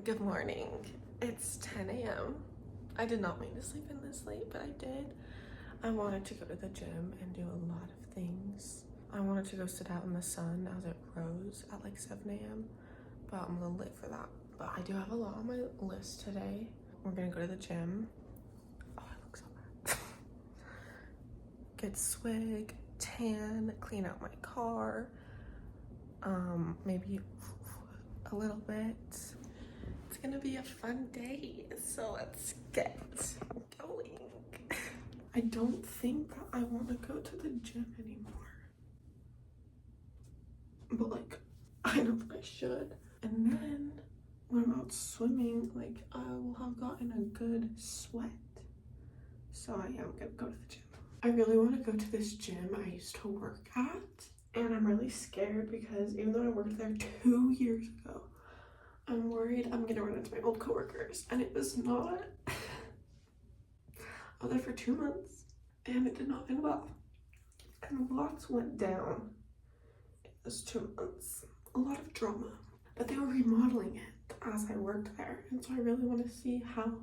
Good morning. It's 10 a.m. I did not mean to sleep in this late, but I did. I wanted to go to the gym and do a lot of things. I wanted to go sit out in the sun as it rose at like 7 a.m., but I'm a little late for that. But I do have a lot on my list today. We're gonna go to the gym. Oh, I look so bad. Get Swig, tan, clean out my car, maybe a little bit. It's gonna be a fun day, so let's get going. I don't think that I want to go to the gym anymore, but like I know that I should. And then when I'm out swimming, like I will have gotten a good sweat, so I am gonna go to the gym. I really want to go to this gym I used to work at, and I'm really scared because even though I worked there 2 years ago, I'm worried I'm gonna run into my old coworkers, and it was not. I was there for 2 months, and it did not end well. And lots went down in those 2 months. A lot of drama. But they were remodeling it as I worked there, and so I really want to see how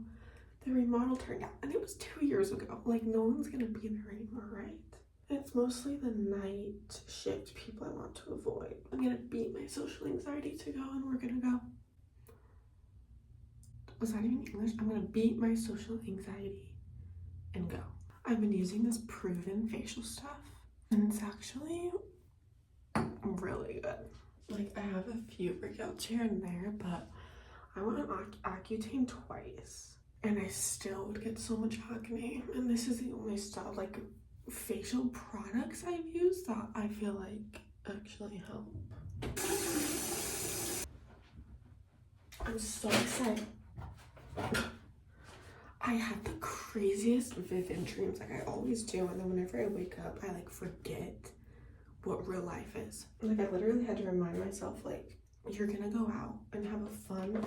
the remodel turned out. And it was 2 years ago. Like, no one's gonna be there anymore, right? And it's mostly the night shift people I want to avoid. I'm gonna beat my social anxiety to go, and we're gonna go. Was that even English? I'm gonna beat my social anxiety and go. I've been using this proven facial stuff, and it's actually really good. Like, I have a few breakouts here and there, but I went on Accutane twice, and I still would get so much acne. And this is the only stuff, like, facial products I've used that I feel like actually help. I'm so excited. I had the craziest vivid dreams, like I always do, and then whenever I wake up, I like forget what real life is. Like, I literally had to remind myself, like, you're gonna go out and have a fun,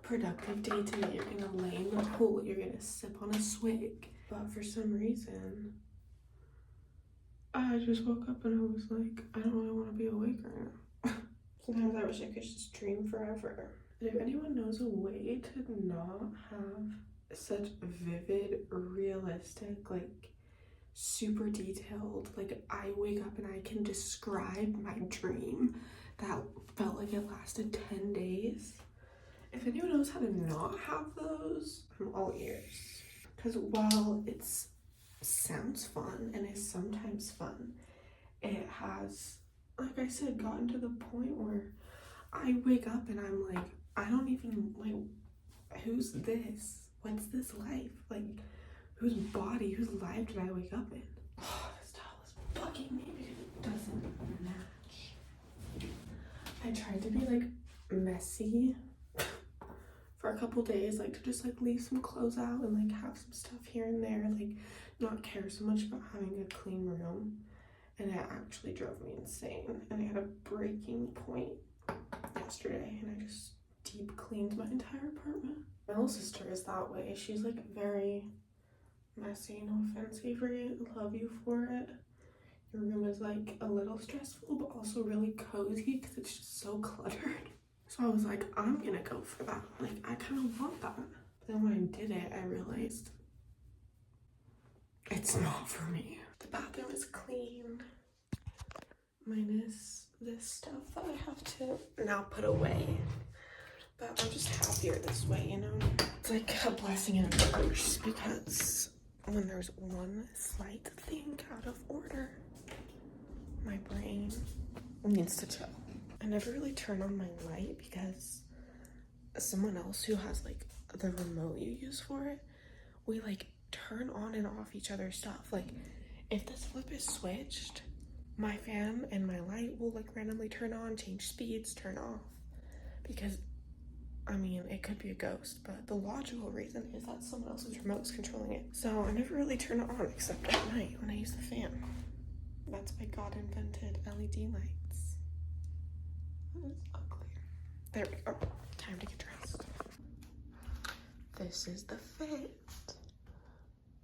productive day today. You're gonna lay in the pool, you're gonna sip on a swig. But for some reason, I just woke up and I was like, I don't really want to be awake right now. Sometimes I wish I could just dream forever. And if anyone knows a way to not have such vivid, realistic, like super detailed, like I wake up and I can describe my dream that felt like it lasted 10 days. If anyone knows how to not have those, I'm all ears. Because while it sounds fun and is sometimes fun, it has, like I said, gotten to the point where I wake up and I'm like, I don't even, like, who's this? What's this life? Like, whose body, whose life did I wake up in? Oh, this towel is bugging me because it doesn't match. I tried to be, like, messy for a couple days, like, to just, like, leave some clothes out and, like, have some stuff here and there, like, not care so much about having a clean room. And it actually drove me insane. And I had a breaking point yesterday, and I just deep cleaned my entire apartment. My little sister is that way. She's like very messy. No offense, Avery, love you for it. Your room is like a little stressful, but also really cozy because it's just so cluttered. So I was like, I'm gonna go for that. Like, I kind of want that. But then when I did it, I realized it's not for me. The bathroom is clean, minus this stuff that I have to now put away. But I'm just happier this way, you know? It's like a blessing and a curse, because when there's one slight thing out of order, my brain needs to chill. I never really turn on my light because someone else who has like the remote you use for it, we like turn on and off each other's stuff. Like, if this flip is switched, my fan and my light will like randomly turn on, change speeds, turn off, because I mean, it could be a ghost, but the logical reason is that someone else's remote is controlling it. So I never really turn it on except at night when I use the fan. That's why God invented LED lights. That is ugly. There we go. Time to get dressed. This is the fit.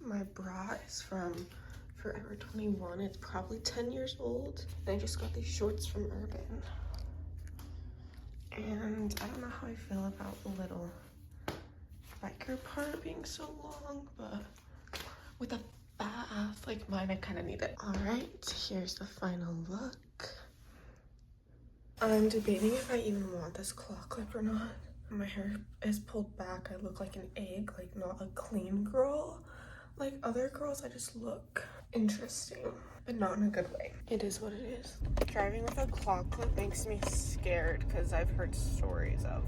My bra is from Forever 21. It's probably 10 years old. And I just got these shorts from Urban. And I don't know how I feel about the little biker part being so long, but with a fat ass like mine, I kind of need it. All right, here's the final look. I'm debating if I even want this claw clip or not. My hair is pulled back. I look like an egg, like not a clean girl. Like other girls, I just look interesting, but not in a good way. It is what it is. Driving with a claw clip makes me scared because I've heard stories of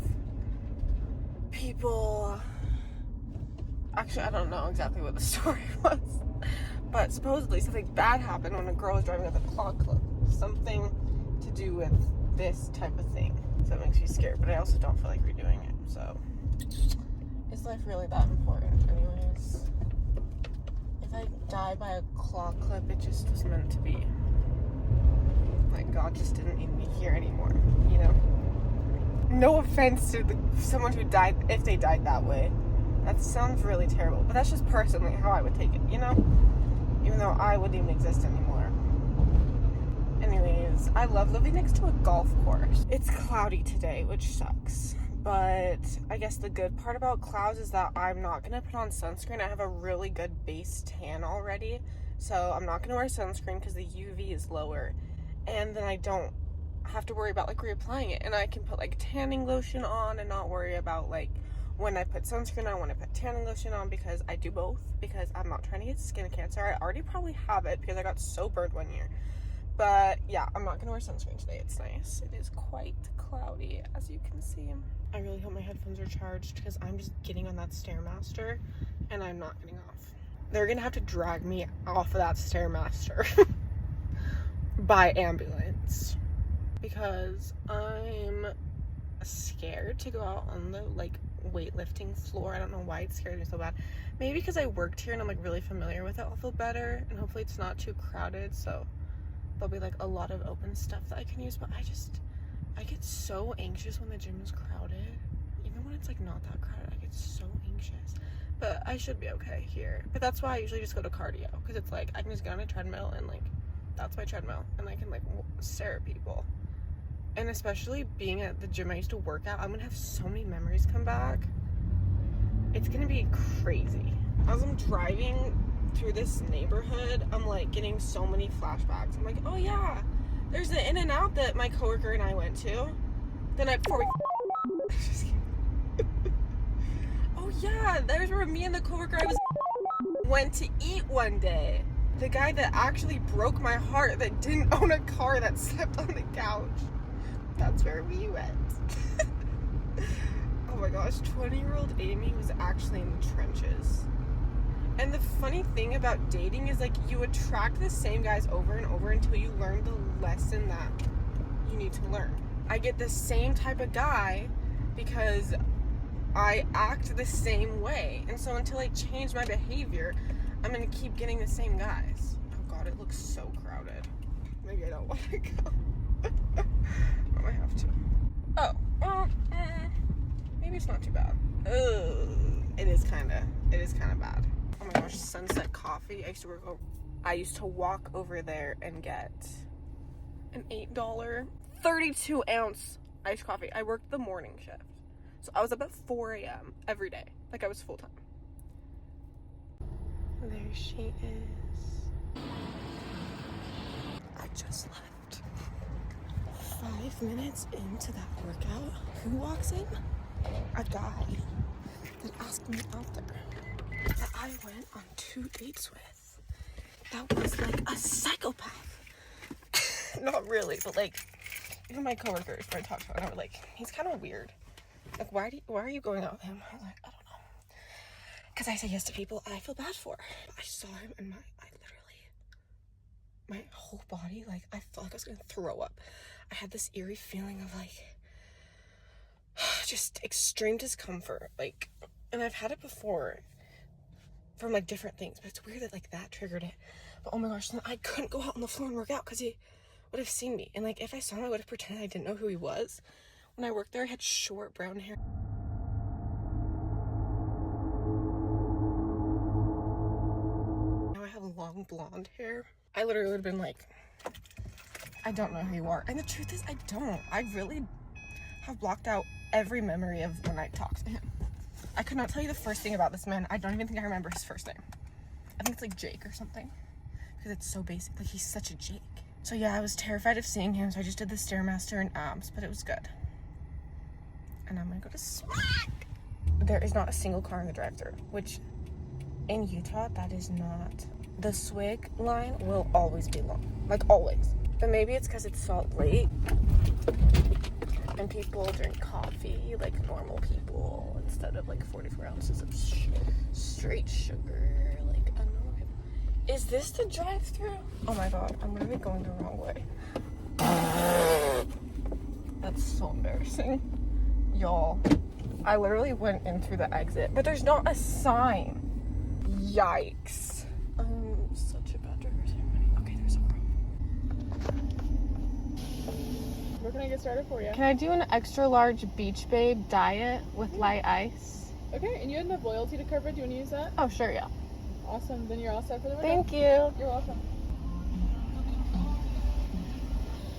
people. Actually, I don't know exactly what the story was, but supposedly something bad happened when a girl was driving with a claw clip. Something to do with this type of thing. So it makes me scared, but I also don't feel like redoing it. So is life really that important anyways? If I die by a claw clip, it just was meant to be. Like God just didn't need me here anymore, you know? No offense to someone who died, if they died that way. That sounds really terrible, but that's just personally how I would take it, you know? Even though I wouldn't even exist anymore. Anyways, I love living next to a golf course. It's cloudy today, which sucks. But I guess the good part about clouds is that I'm not going to put on sunscreen. I have a really good base tan already. So I'm not going to wear sunscreen because the UV is lower. And then I don't have to worry about like reapplying it. And I can put like tanning lotion on and not worry about like when I put sunscreen on, when I put tanning lotion on, because I do both. Because I'm not trying to get skin cancer. I already probably have it because I got so burned one year. But yeah, I'm not gonna wear sunscreen today. It's nice. It is quite cloudy, as you can see. I really hope my headphones are charged because I'm just getting on that Stairmaster and I'm not getting off. They're gonna have to drag me off of that Stairmaster by ambulance because I'm scared to go out on the like weightlifting floor. I don't know why it scares me so bad. Maybe because I worked here and I'm like really familiar with it. I'll feel better and hopefully it's not too crowded, so there'll be like a lot of open stuff that I can use. But I get so anxious when the gym is crowded. Even when it's like not that crowded, I get so anxious. But I should be okay here. But that's why I usually just go to cardio, because it's like I can just get on a treadmill and like that's my treadmill and I can like stare at people. And especially being at the gym I used to work at, I'm gonna have so many memories come back. It's gonna be crazy. As I'm driving through this neighborhood, I'm like getting so many flashbacks. I'm like, oh yeah, there's the In-N-Out that my coworker and I went to the night before we just kidding. Oh yeah, there's where me and the coworker I was went to eat one day. The guy that actually broke my heart, that didn't own a car, that slept on the couch. That's where we went. Oh my gosh, 20-year-old Amy was actually in the trenches. And the funny thing about dating is like you attract the same guys over and over until you learn the lesson that you need to learn. I get the same type of guy because I act the same way. And so until I change my behavior, I'm gonna keep getting the same guys. Oh God, it looks so crowded. Maybe I don't want to go. I might have to. Oh, well, maybe it's not too bad. It is kind of bad. Oh my gosh, Sunset Coffee. I used to walk over there and get an $8 32 ounce iced coffee. I worked the morning shift, so I was up at 4 a.m. every day, like I was full time. There she is. I just left. 5 minutes into that workout, who walks in? A guy that asked me out there, that I went on 2 dates with. That was like a psychopath. Not really, but like, even my coworkers when I talked to him, were like, he's kind of weird. Like, why are you going out with him? I was like, I don't know. Because I say yes to people I feel bad for. I saw him and my whole body, like, I felt like I was gonna throw up. I had this eerie feeling of like, just extreme discomfort. Like, and I've had it before from like different things, but it's weird that like that triggered it. But oh my gosh, then I couldn't go out on the floor and work out because he would have seen me. And like, if I saw him, I would have pretended I didn't know who he was. When I worked there, I had short brown hair. Now I have long blonde hair. I literally would have been like, I don't know who you are. And the truth is, I don't. I really have blocked out every memory of when I talked to him. I could not tell you the first thing about this man. I don't even think I remember his first name. I think it's like Jake or something, because it's so basic. Like, he's such a Jake. So yeah, I was terrified of seeing him, so I just did the Stairmaster and abs, but it was good. And I'm gonna go to Swig. There is not a single car in the drive-thru, which in Utah, that is not. The Swig line will always be long, like always. But maybe it's because it's Salt Lake and people drink coffee like normal people instead of like 44 ounces of straight sugar like normal people. Is this the drive-thru? Oh my god, I'm gonna be going the wrong way. That's so embarrassing. Y'all, I literally went in through the exit, but there's not a sign. Yikes. I'm such a bad driver. Okay, there's a room. What can I get started for you? Can I do an extra large Beach Babe diet with light ice? Okay, and you had enough loyalty to cover it. Do you want to use that? Oh, sure, yeah. Awesome. Then you're all set for the window. Thank you. You're welcome.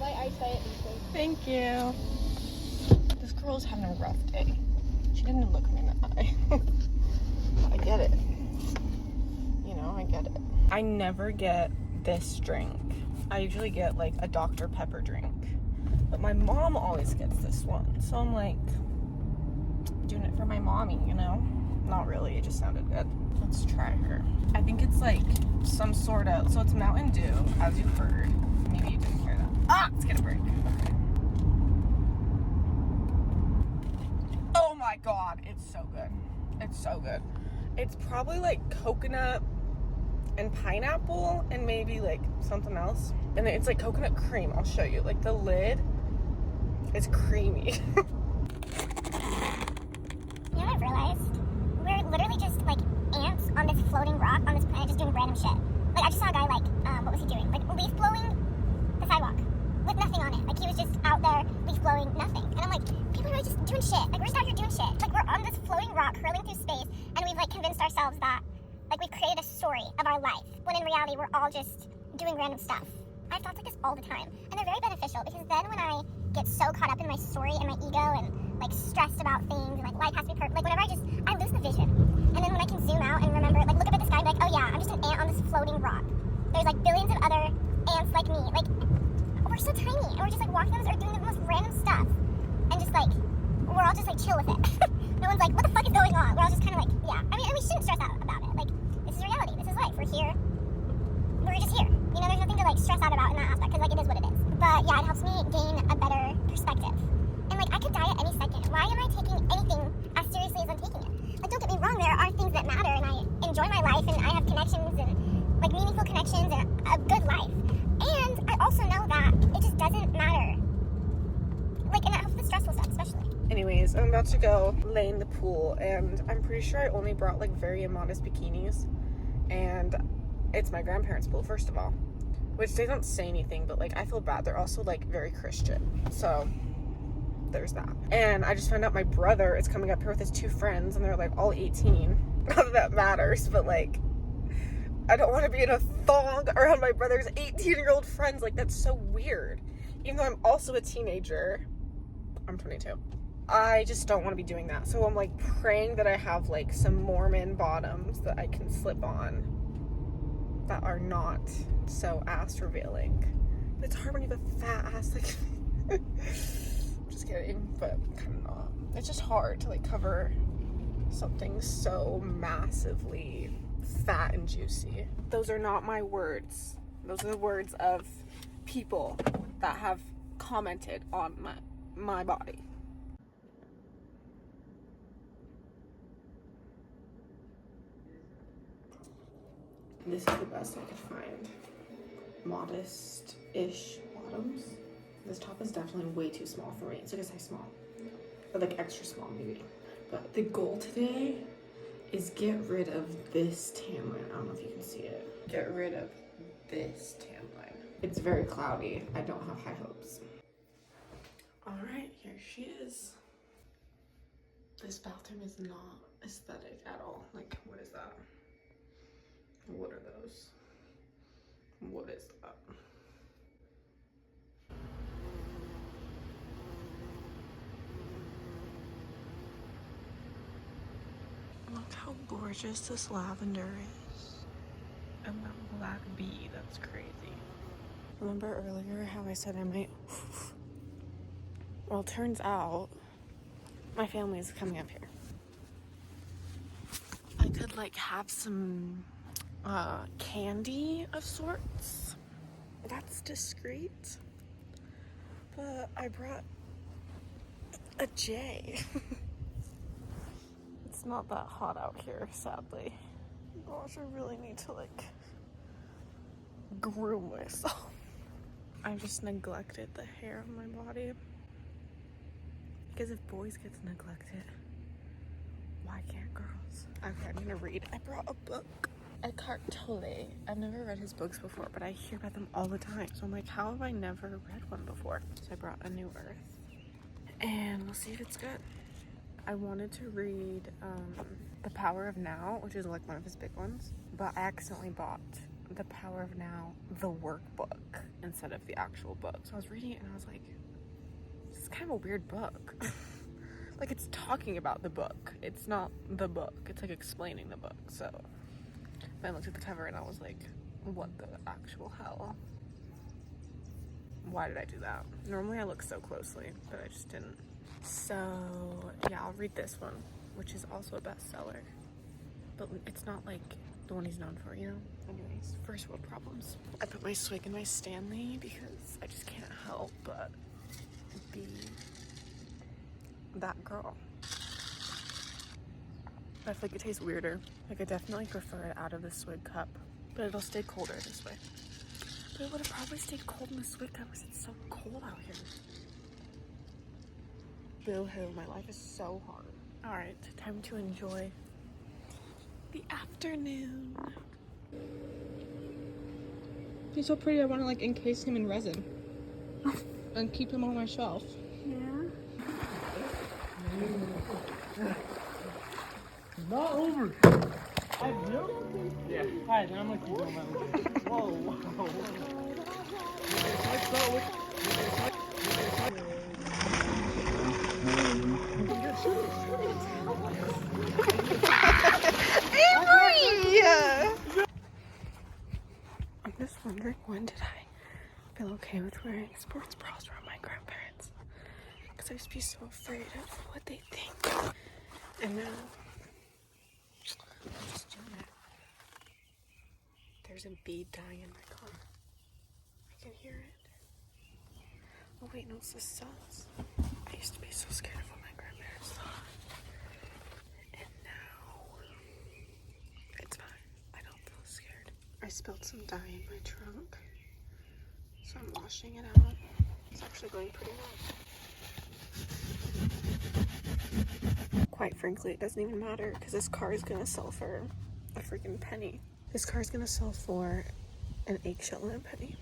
Light ice diet, Beach Babe. Thank you. This girl's having a rough day. She didn't even look me in the eye. I get it. You know, I get it. I never get this drink. I usually get like a Dr. Pepper drink. But my mom always gets this one. So I'm like, doing it for my mommy, you know? Not really, it just sounded good. Let's try her. I think it's like some sort of, so it's Mountain Dew, as you heard. Maybe you didn't hear that. Ah, let's get a break. Okay. Oh my god, it's so good. It's so good. It's probably like coconut and pineapple and maybe like something else. And it's like coconut cream. I'll show you. Like the lid is creamy. You know what I've realized? We're literally just like ants on this floating rock on this planet just doing random shit. Like I just saw a guy like, what was he doing? Like leaf blowing the sidewalk with nothing on it. Like he was just out there leaf blowing nothing. And I'm like, people are really just doing shit. Like we're just out here doing shit. Like we're on this floating rock hurling through space and we've like convinced ourselves that like we've created a story of our life when in reality we're all just doing random stuff. I have thoughts like this all the time and they're very beneficial because then when I get so caught up in my story and my ego and like stressed about things and like life has to be perfect, like whenever I lose the vision. And then when I can zoom out and remember, like look up at the sky and be like, oh yeah, I'm just an ant on this floating rock. There's like billions of other ants like me. Like we're so tiny and we're just like walking on this earth doing the most random stuff. And just like, we're all just like chill with it. No one's like, what the fuck is going on? We're all just kind of like, yeah. I mean, and we shouldn't stress out about it. Like, this is reality. This is life. We're here. We're just here. You know, there's nothing to like stress out about in that aspect because like it is what it is. But yeah, it helps me gain a better perspective. And like I could die at any second. Why am I taking anything as seriously as I'm taking it? Like don't get me wrong, there are things that matter and I enjoy my life and I have connections and like meaningful connections and a good life. And I also know that it just doesn't matter. Like, and that helps with stressful stuff, especially. Anyways, I'm about to go lay in the pool, and I'm pretty sure I only brought like very immodest bikinis, and it's my grandparents' pool, first of all, which they don't say anything, but like I feel bad. They're also like very Christian, so there's that. And I just found out my brother is coming up here with his two friends, and they're like all 18. Not that that matters, but like I don't want to be in a thong around my brother's 18-year-old friends. Like that's so weird. Even though I'm also a teenager. I'm 22. I just don't want to be doing that. So I'm like praying that I have like some Mormon bottoms that I can slip on that are not so ass revealing. But it's hard when you have a fat ass. Like, just kidding, but kind of not. It's just hard to like cover something so massively fat and juicy. Those are not my words. Those are the words of people that have commented on my body. This is the best I could find. Modest-ish bottoms. This top is definitely way too small for me. It's like a size small. Or like extra small maybe. But the goal today is get rid of this tan line. I don't know if you can see it. Get rid of this tan line. It's very cloudy. I don't have high hopes. All right, here she is. This bathroom is not aesthetic at all. Like, what is that? What are those? What is that? How gorgeous this lavender is. And that black bee, that's crazy. Remember earlier how I said I might... Well, turns out my family is coming up here. I could like have some candy of sorts. That's discreet. But I brought a J. It's not that hot out here, sadly. Gosh, I really need to like groom myself. I just neglected the hair on my body. Because if boys get neglected, why can't girls? Okay, I'm gonna read. I brought a book. Eckhart Tolle. I've never read his books before, but I hear about them all the time. So I'm like, how have I never read one before? So I brought A New Earth. And we'll see if it's good. I wanted to read The Power of Now, which is like one of his big ones. But I accidentally bought The Power of Now, the workbook, instead of the actual book. So I was reading it and I was like, this is kind of a weird book. Like, it's talking about the book. It's not the book. It's like explaining the book. So I looked at the cover and I was like, what the actual hell? Why did I do that? Normally I look so closely, but I just didn't. So yeah, I'll read this one, which is also a bestseller. But it's not like the one he's known for, you know? Anyways, first world problems. I put my Swig in my Stanley because I just can't help but be that girl. I feel like it tastes weirder. Like, I definitely prefer it out of the Swig cup, but it'll stay colder this way. But it would have probably stayed cold in the Swig cup because it's so cold out here. Boo-hoo, my life is so hard. All right, time to enjoy the afternoon. He's so pretty, I want to like encase him in resin and keep him on my shelf. Yeah. Not over. I do? Yeah. Alright, then I'm gonna keep going my way. Whoa, whoa, I'm just wondering, when did I feel okay with wearing sports bras around my grandparents? Because I used to be so afraid of what they think. And now I'm just doing it. There's a bee dying in my car. I can hear it. Oh wait, no, it's the cells. I used to be so scared of what my grandparents thought. And now it's fine. I don't feel scared. I spilled some dye in my trunk, so I'm washing it out. It's actually going pretty well. Quite frankly, it doesn't even matter because this car is gonna sell for a freaking penny. This car is gonna sell for an eggshell and a penny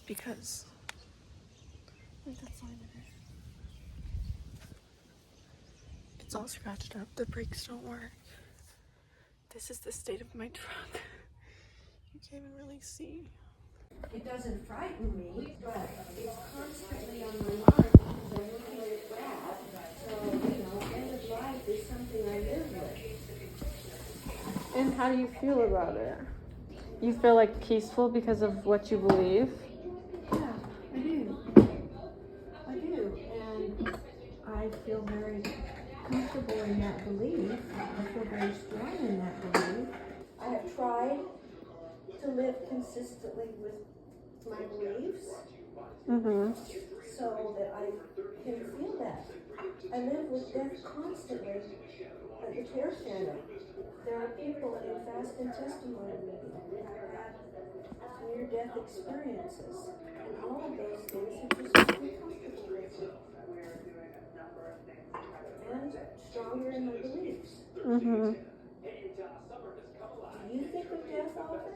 because that's all in it. It's all scratched up. The brakes don't work. This is the state of my truck. You can't even really see. It doesn't frighten me, but it's constantly on my mind because I want to let it grab. So, you know, end of life is something I live with. And how do you feel about it? You feel like peaceful because of what you believe? Yeah, I do. I do. And I feel very comfortable in that belief. I feel very strong in that belief. I have tried to live consistently with my beliefs so that I can feel that. I live with death constantly at the care center. There are people in fast and testimony meeting who have had near-death experiences, and all of those things have just made me comfortable with it. And stronger in my beliefs. Do you think of death often?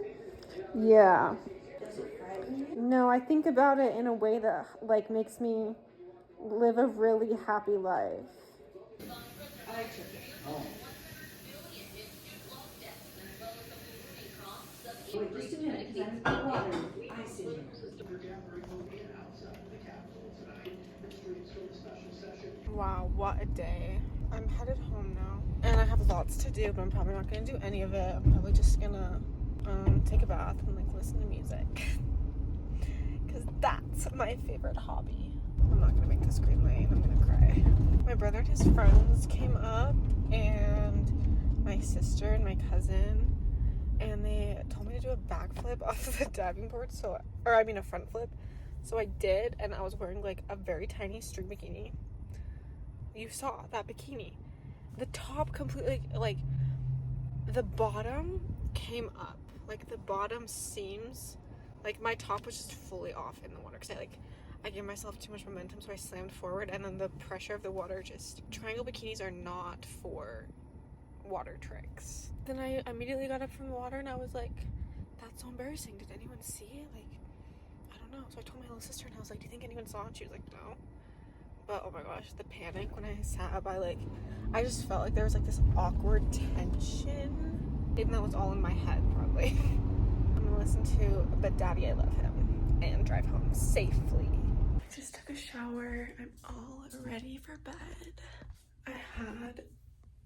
Yeah. Does it frighten you? No, I think about it in a way that like makes me live a really happy life. Wait just a minute, because I'm putting water in ice in here. Wow, what a day. I'm headed home now, and I have lots to do, but I'm probably not gonna do any of it. I'm probably just gonna take a bath and like listen to music, because that's my favorite hobby. I'm not gonna make this green light. I'm gonna cry. My brother and his friends came up, and my sister and my cousin, and they told me to do a backflip off of the diving board. A front flip. So I did, and I was wearing like a very tiny string bikini. You saw that bikini. The top completely, like, the bottom came up. Like, the bottom seams, like, my top was just fully off in the water. Because I gave myself too much momentum, so I slammed forward. And then the pressure of the water just... Triangle bikinis are not for water tricks. Then I immediately got up from the water, and I was like, that's so embarrassing. Did anyone see it? Like, I don't know. So I told my little sister, and I was like, do you think anyone saw it? And she was like, no. But oh my gosh, the panic when I sat up, I just felt like there was like this awkward tension. Even though it was all in my head, probably. I'm gonna listen to But Daddy, I Love Him and drive home safely. I just took a shower. I'm all ready for bed. I had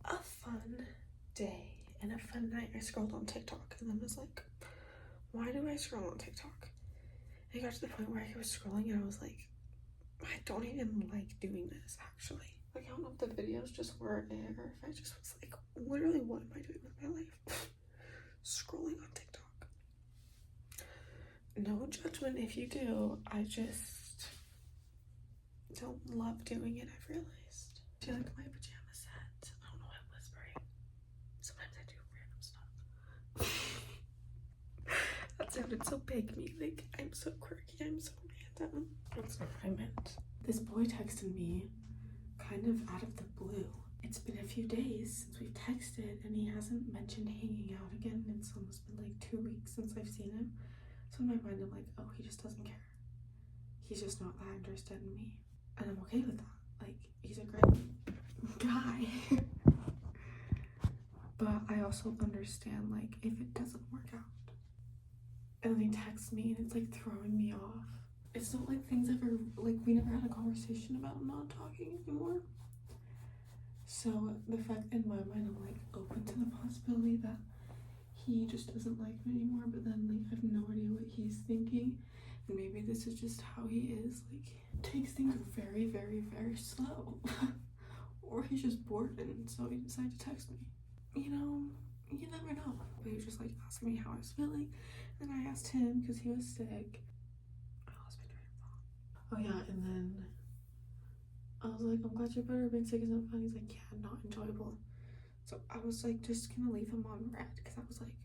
a fun day and a fun night. I scrolled on TikTok and then was like, why do I scroll on TikTok? And it got to the point where I was scrolling and I was like, I don't even like doing this, actually. Like, I don't know if the videos just weren't there or if I just was like, literally, what am I doing with my life? Scrolling on TikTok. No judgment if you do. I just don't love doing it, I've realized. Do you like my pajama set? I don't know why I'm whispering. Sometimes I do random stuff. That sounded so big me. Like, I'm so quirky, I'm so random. That's not what I meant. This boy texted me kind of out of the blue. It's been a few days since we've texted and he hasn't mentioned hanging out again. It's almost been like 2 weeks since I've seen him. So in my mind I'm like, oh, he just doesn't care. He's just not that interested in me. And I'm okay with that. Like, he's a great guy. But I also understand, like, if it doesn't work out. And then he texts me and it's like throwing me off. It's not like things ever, like, we never had a conversation about not talking anymore. So the fact in my mind, I'm like open to the possibility that he just doesn't like me anymore, but then like I have no idea what he's thinking. And maybe this is just how he is, like, takes things very, very, very slow. Or he's just bored and so he decided to text me. You know, you never know. But he was just like asking me how I was feeling. And I asked him because he was sick. Oh yeah, and then I was like, I'm glad you're better. Being sick isn't fun. He's like, yeah, not enjoyable. So I was like, just gonna leave him on red because I was like,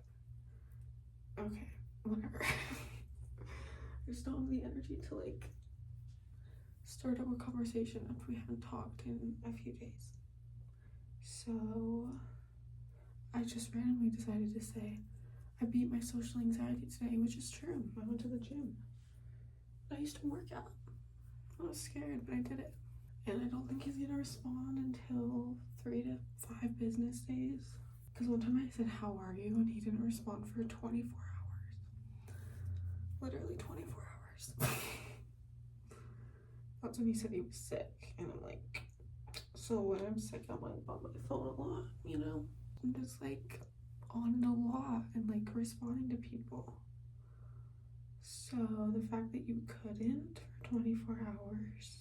okay, whatever. I just don't have the energy to like start up a conversation if we haven't talked in a few days. So I just randomly decided to say, I beat my social anxiety today, which is true. I went to the gym. I used to work out. I was scared, but I did it. And I don't think he's gonna respond until 3 to 5 business days. Because one time I said, how are you? And he didn't respond for 24 hours. Literally 24 hours. That's when he said he was sick. And I'm like, so when I'm sick, I'm like on my phone a lot, you know? I'm just like on it a lot and like responding to people. So the fact that you couldn't for 24 hours.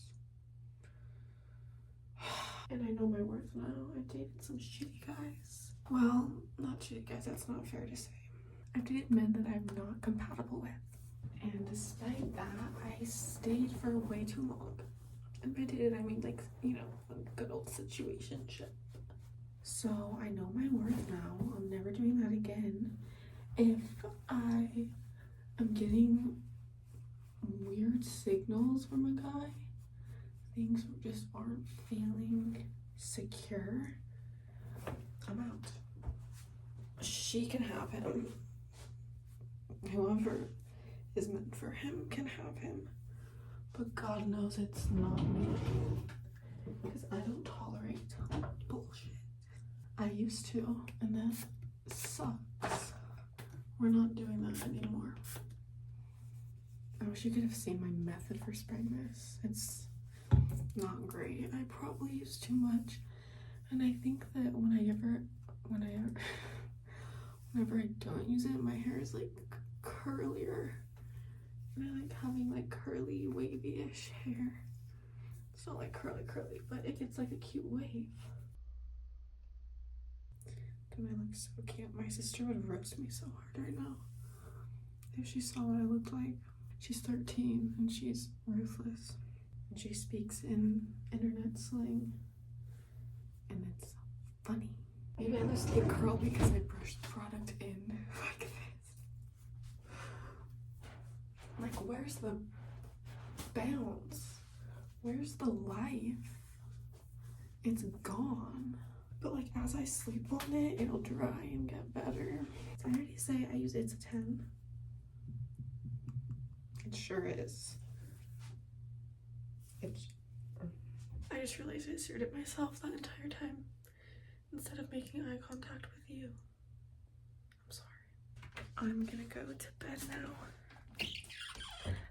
And I know my worth now. I dated some shitty guys. Well, not shitty guys, that's not fair to say. I've dated men that I'm not compatible with. And despite that, I stayed for way too long. And by dated, I mean like, you know, a good old situationship. So I know my worth now. I'm never doing that again. If I am getting weird signals from a guy, things just aren't feeling secure, I'm out. She can have him. Whoever is meant for him can have him. But God knows it's not me. Because I don't tolerate bullshit. I used to, and that sucks. We're not doing that anymore. I wish you could have seen my method for spraying this. It's not great. I probably used too much, And I think that whenever I don't use it, my hair is like curlier. And I like having like curly, wavy-ish hair. It's not like curly, but it gets like a cute wave. And I look so cute. My sister would roast me so hard right now if she saw what I looked like. She's 13 and she's ruthless. And she speaks in internet slang. And it's funny. Maybe I lost the curl because I brushed the product in like this. Like, where's the bounce? Where's the life? It's gone. But like, as I sleep on it, it'll dry and get better. Did I already say I use It's a 10? It sure is. I just realized I stared at myself that entire time instead of making eye contact with you. I'm sorry. I'm gonna go to bed now.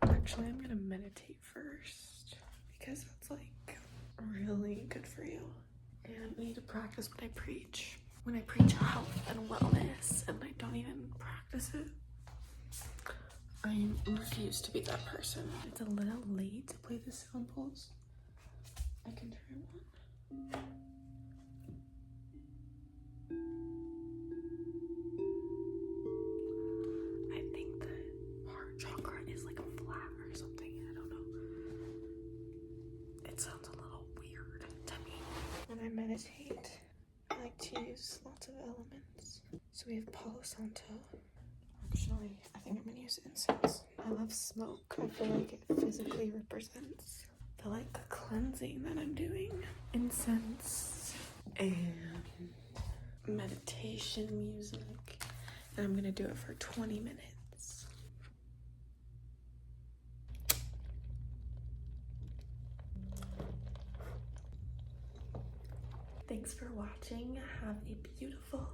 Actually, I'm gonna meditate first because that's like really good for you. And I need to practice what I preach. When I preach health and wellness and I don't even practice it, I refuse to be that person. It's a little late to play the samples. I can try one. I think the heart chakra is like flat or something. I don't know. It sounds a little weird to me. When I meditate, I like to use lots of elements. So we have Palo Santo. Actually, I think I'm gonna use incense. I love smoke. I feel like it physically represents the like cleansing that I'm doing. Incense and meditation music. And I'm gonna do it for 20 minutes. Thanks for watching. Have a beautiful